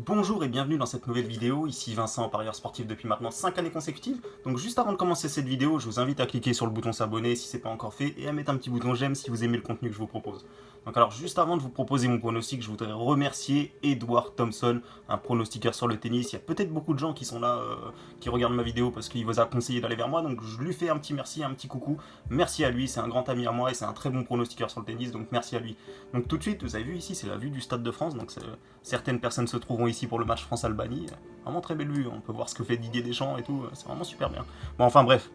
Bonjour et bienvenue dans cette nouvelle vidéo, ici Vincent, parieur sportif depuis maintenant 5 années consécutives. Donc juste avant de commencer cette vidéo, je vous invite à cliquer sur le bouton s'abonner si ce n'est pas encore fait et à mettre un petit bouton j'aime si vous aimez le contenu que je vous propose. Donc alors juste avant de vous proposer mon pronostic, je voudrais remercier Edward Thompson, un pronostiqueur sur le tennis. Il y a peut-être beaucoup de gens qui sont là, qui regardent ma vidéo parce qu'il vous a conseillé d'aller vers moi, donc je lui fais un petit merci, un petit coucou. Merci à lui, c'est un grand ami à moi et c'est un très bon pronostiqueur sur le tennis, donc merci à lui. Donc tout de suite, vous avez vu ici, c'est la vue du Stade de France, donc certaines personnes se trouveront ici pour le match France-Albanie. Vraiment très belle vue, on peut voir ce que fait Didier Deschamps et tout, c'est vraiment super bien. Bon, enfin bref,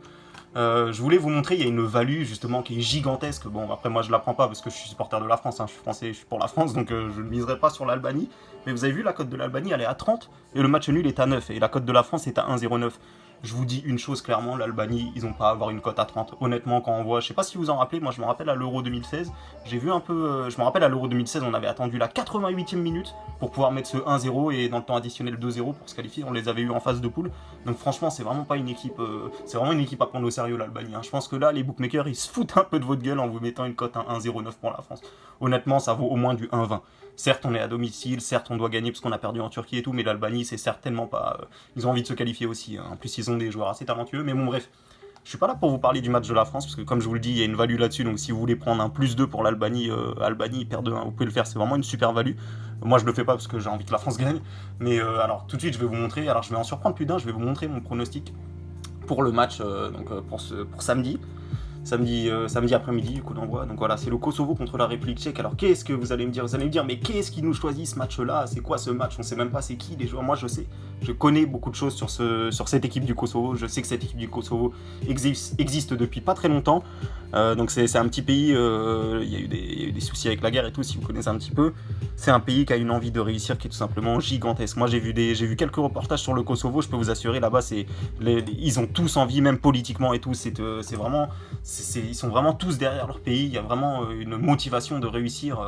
je voulais vous montrer, il y a une value justement qui est gigantesque. Bon, après moi je la prends pas parce que je suis supporter de la France, hein. Je suis français, je suis pour la France, donc je ne miserai pas sur l'Albanie. Mais vous avez vu, la cote de l'Albanie elle est à 30 et le match nul est à 9 et la cote de la France est à 1,09. Je vous dis une chose clairement, l'Albanie, ils n'ont pas à avoir une cote à 30. Honnêtement, quand on voit, je sais pas si vous en rappelez, moi je me rappelle à l'Euro 2016, j'ai vu un peu, je me rappelle à l'Euro 2016, on avait attendu la 88e minute pour pouvoir mettre ce 1-0 et dans le temps additionnel 2-0 pour se qualifier, on les avait eu en phase de poule. Donc franchement, c'est vraiment pas une équipe, c'est vraiment une équipe à prendre au sérieux l'Albanie, hein. Je pense que là, les bookmakers, ils se foutent un peu de votre gueule en vous mettant une cote à 1,09 pour la France. Honnêtement, ça vaut au moins du 1,20. Certes, on est à domicile, certes, on doit gagner parce qu'on a perdu en Turquie et tout, mais l'Albanie, c'est certainement pas. Ils ont envie de se qualifier aussi, hein. En plus, ils ont des joueurs assez talentueux. Mais bon, bref, je suis pas là pour vous parler du match de la France parce que, comme je vous le dis, il y a une value là-dessus. Donc, si vous voulez prendre un plus 2 pour l'Albanie, Albanie perd 2-1, vous pouvez le faire. C'est vraiment une super value. Moi, je le fais pas parce que j'ai envie que la France gagne. Mais alors, tout de suite, je vais vous montrer. Alors, je vais en surprendre plus d'un. Je vais vous montrer mon pronostic pour le match, pour samedi. Samedi après-midi, coup d'envoi. Donc voilà, c'est le Kosovo contre la République tchèque. Alors qu'est-ce que vous allez me dire? Vous allez me dire, mais qu'est-ce qui nous choisit ce match-là? C'est quoi ce match? On sait même pas c'est qui les joueurs. Moi, je sais, je connais beaucoup de choses sur cette équipe du Kosovo. Je sais que cette équipe du Kosovo existe depuis pas très longtemps. Donc c'est un petit pays, il y a eu des soucis avec la guerre et tout, si vous connaissez un petit peu. C'est un pays qui a une envie de réussir qui est tout simplement gigantesque. Moi, j'ai vu quelques reportages sur le Kosovo. Je peux vous assurer, là-bas, ils ont tous envie, même politiquement et tout. C'est vraiment ils sont vraiment tous derrière leur pays. Il y a vraiment une motivation de réussir.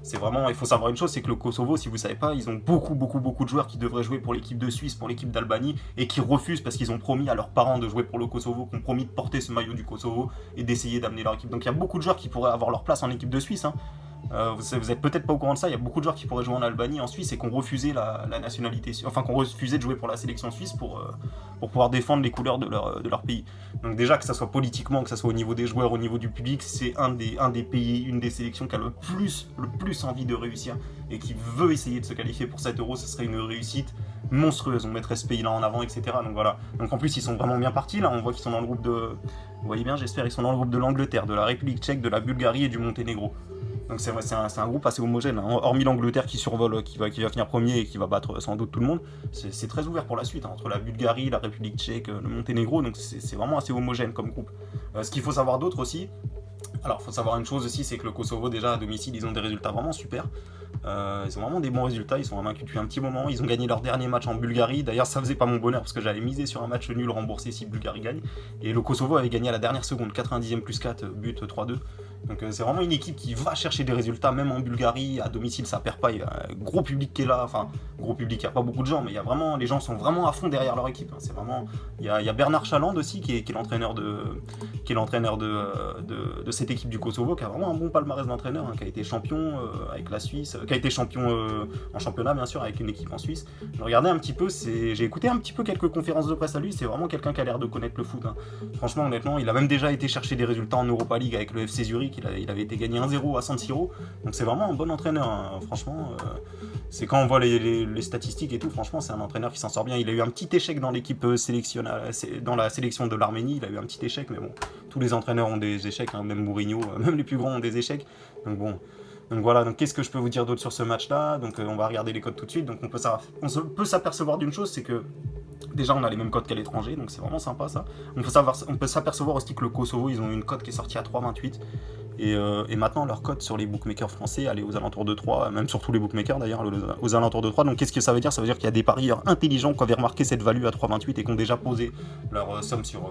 C'est vraiment, il faut savoir une chose, c'est que le Kosovo, si vous ne savez pas, ils ont beaucoup de joueurs qui devraient jouer pour l'équipe de Suisse, pour l'équipe d'Albanie, et qui refusent parce qu'ils ont promis à leurs parents de jouer pour le Kosovo, qui ont promis de porter ce maillot du Kosovo et d'essayer d'amener leur équipe. Donc il y a beaucoup de joueurs qui pourraient avoir leur place en équipe de Suisse, hein. Vous êtes peut-être pas au courant de ça, il y a beaucoup de joueurs qui pourraient jouer en Albanie, en Suisse, et qui ont refusé la nationalité, enfin qui ont refusé de jouer pour la sélection suisse pour pouvoir défendre les couleurs de leur pays. Donc déjà, que ça soit politiquement, que ça soit au niveau des joueurs, au niveau du public, c'est un des pays, une des sélections qui a le plus envie de réussir et qui veut essayer de se qualifier pour 7 euros. Ce serait une réussite monstrueuse, on mettrait ce pays-là en avant, etc. Donc voilà. Donc en plus, ils sont vraiment bien partis, là, on voit qu'ils sont dans le groupe de... Vous voyez bien, j'espère, ils sont dans le groupe de l'Angleterre, de la République tchèque, de la Bulgarie et du Monténégro. Donc c'est un groupe assez homogène, hein. Hormis l'Angleterre qui survole, qui va finir premier et qui va battre sans doute tout le monde. C'est très ouvert pour la suite, hein, entre la Bulgarie, la République tchèque, le Monténégro, donc c'est vraiment assez homogène comme groupe. Ce qu'il faut savoir d'autre aussi, alors il faut savoir une chose aussi, c'est que le Kosovo déjà à domicile, ils ont des résultats vraiment super. Ils ont vraiment des bons résultats, ils sont invaincus depuis un petit moment. Ils ont gagné leur dernier match en Bulgarie. D'ailleurs, ça faisait pas mon bonheur parce que j'avais misé sur un match nul remboursé si Bulgarie gagne. Et le Kosovo avait gagné à la dernière seconde, 90e plus 4, but 3-2. Donc c'est vraiment une équipe qui va chercher des résultats, même en Bulgarie, à domicile, ça perd pas. Il y a un gros public qui est là, enfin, gros public, il n'y a pas beaucoup de gens, mais il y a vraiment, les gens sont vraiment à fond derrière leur équipe, hein. C'est vraiment, il y a Bernard Chaland aussi, qui est l'entraîneur de cette équipe du Kosovo, qui a vraiment un bon palmarès d'entraîneur, hein, qui a été champion avec la Suisse, qui a été champion en championnat, bien sûr, avec une équipe en Suisse. Je regardais un petit peu, j'ai écouté un petit peu quelques conférences de presse à lui, c'est vraiment quelqu'un qui a l'air de connaître le foot, hein. Franchement, honnêtement, il a même déjà été chercher des résultats en Europa League avec le FC Zurich. Il avait été gagné 1-0 à San Siro, donc c'est vraiment un bon entraîneur, hein. Franchement, c'est quand on voit les statistiques et tout, franchement c'est un entraîneur qui s'en sort bien. Il a eu un petit échec dans l'équipe dans la sélection de l'Arménie, il a eu un petit échec, mais bon, tous les entraîneurs ont des échecs, hein, même Mourinho, même les plus grands ont des échecs, donc bon. Donc voilà, donc qu'est-ce que je peux vous dire d'autre sur ce match-là? Donc on va regarder les codes tout de suite. Donc on peut s'apercevoir d'une chose, c'est que déjà, on a les mêmes codes qu'à l'étranger, donc c'est vraiment sympa ça. On peut s'apercevoir aussi que le Kosovo, ils ont une cote qui est sortie à 3,28. Et maintenant, leur cote sur les bookmakers français, elle est aux alentours de 3, même sur tous les bookmakers d'ailleurs, aux alentours de 3. Donc qu'est-ce que ça veut dire? Ça veut dire qu'il y a des parieurs intelligents qui avaient remarqué cette value à 3,28 et qui ont déjà posé leur somme sur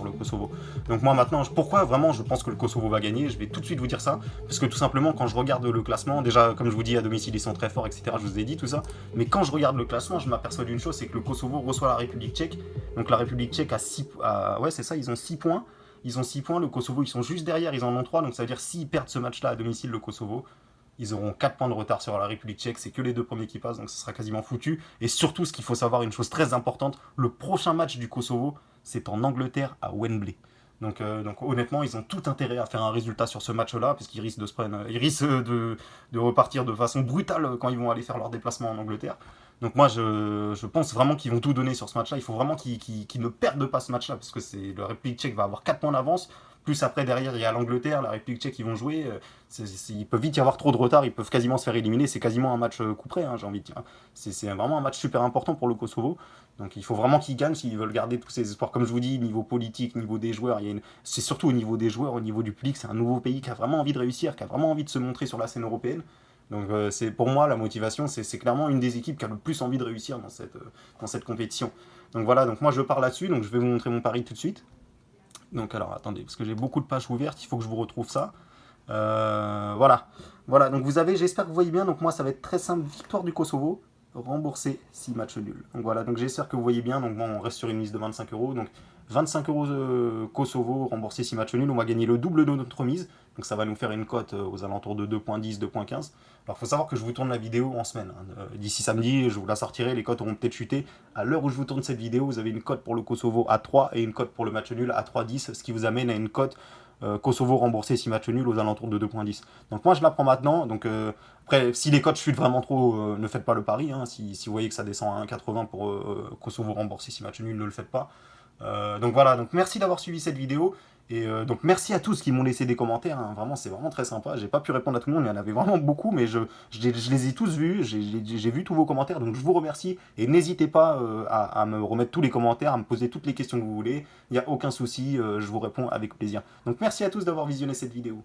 le Kosovo. Donc moi maintenant, pourquoi vraiment je pense que le Kosovo va gagner? Je vais tout de suite vous dire ça. Parce que tout simplement, quand je regarde le classement, déjà, comme je vous dis, à domicile, ils sont très forts, etc. Je vous ai dit tout ça. Mais quand je regarde le classement, je m'aperçois d'une chose, c'est que le Kosovo reçoit la République tchèque. Donc la République tchèque ouais, c'est ça, ils ont 6 points. Ils ont 6 points, le Kosovo, ils sont juste derrière, ils en ont 3. Donc ça veut dire s'ils perdent ce match-là à domicile, le Kosovo, Ils auront 4 points de retard sur la République tchèque, c'est que les deux premiers qui passent, donc ce sera quasiment foutu. Et surtout, ce qu'il faut savoir, une chose très importante, le prochain match du Kosovo, c'est en Angleterre, à Wembley. Donc honnêtement, ils ont tout intérêt à faire un résultat sur ce match-là, puisqu'ils risquent ils risquent de repartir de façon brutale quand ils vont aller faire leur déplacement en Angleterre. Donc moi, je pense vraiment qu'ils vont tout donner sur ce match-là. Il faut vraiment qu'ils ne perdent pas ce match-là, parce que la République tchèque va avoir 4 points d'avance. Plus après, derrière, il y a l'Angleterre, la République tchèque, ils vont jouer. Il peut vite y avoir trop de retard, ils peuvent quasiment se faire éliminer. C'est quasiment un match coup près, hein, j'ai envie de dire. C'est vraiment un match super important pour le Kosovo. Donc il faut vraiment qu'ils gagnent s'ils veulent garder tous ces espoirs. Comme je vous dis, niveau politique, niveau des joueurs, c'est surtout au niveau des joueurs, au niveau du public. C'est un nouveau pays qui a vraiment envie de réussir, qui a vraiment envie de se montrer sur la scène européenne. Donc c'est pour moi la motivation, c'est clairement une des équipes qui a le plus envie de réussir dans cette compétition. Donc voilà, donc moi je pars là-dessus, donc je vais vous montrer mon pari tout de suite. Donc alors attendez, parce que j'ai beaucoup de pages ouvertes, il faut que je vous retrouve ça. Voilà. Voilà, donc vous avez, j'espère que vous voyez bien, donc moi ça va être très simple, victoire du Kosovo, remboursé 6 matchs nuls. Donc voilà, donc j'espère que vous voyez bien, donc bon, on reste sur une mise de 25 euros, donc 25 euros Kosovo, remboursé 6 matchs nuls, on va gagner le double de notre mise, donc ça va nous faire une cote aux alentours de 2.10, 2.15. Alors il faut savoir que je vous tourne la vidéo en semaine, hein. D'ici samedi, je vous la sortirai, les cotes auront peut-être chuté. À l'heure où je vous tourne cette vidéo, vous avez une cote pour le Kosovo à 3 et une cote pour le match nul à 3.10, ce qui vous amène à une cote Kosovo remboursé 6 matchs nuls aux alentours de 2.10. Donc moi je la prends maintenant. Donc après, si les cotes chutent vraiment trop, ne faites pas le pari, hein. Si vous voyez que ça descend à 1,80 pour Kosovo remboursé 6 matchs nuls, ne le faites pas. Donc voilà, donc merci d'avoir suivi cette vidéo. Et donc merci à tous qui m'ont laissé des commentaires, hein. Vraiment, c'est vraiment très sympa. J'ai pas pu répondre à tout le monde, il y en avait vraiment beaucoup, mais je les ai tous vus, j'ai vu tous vos commentaires, donc je vous remercie. Et n'hésitez pas à me remettre tous les commentaires, à me poser toutes les questions que vous voulez. Il n'y a aucun souci, je vous réponds avec plaisir. Donc merci à tous d'avoir visionné cette vidéo.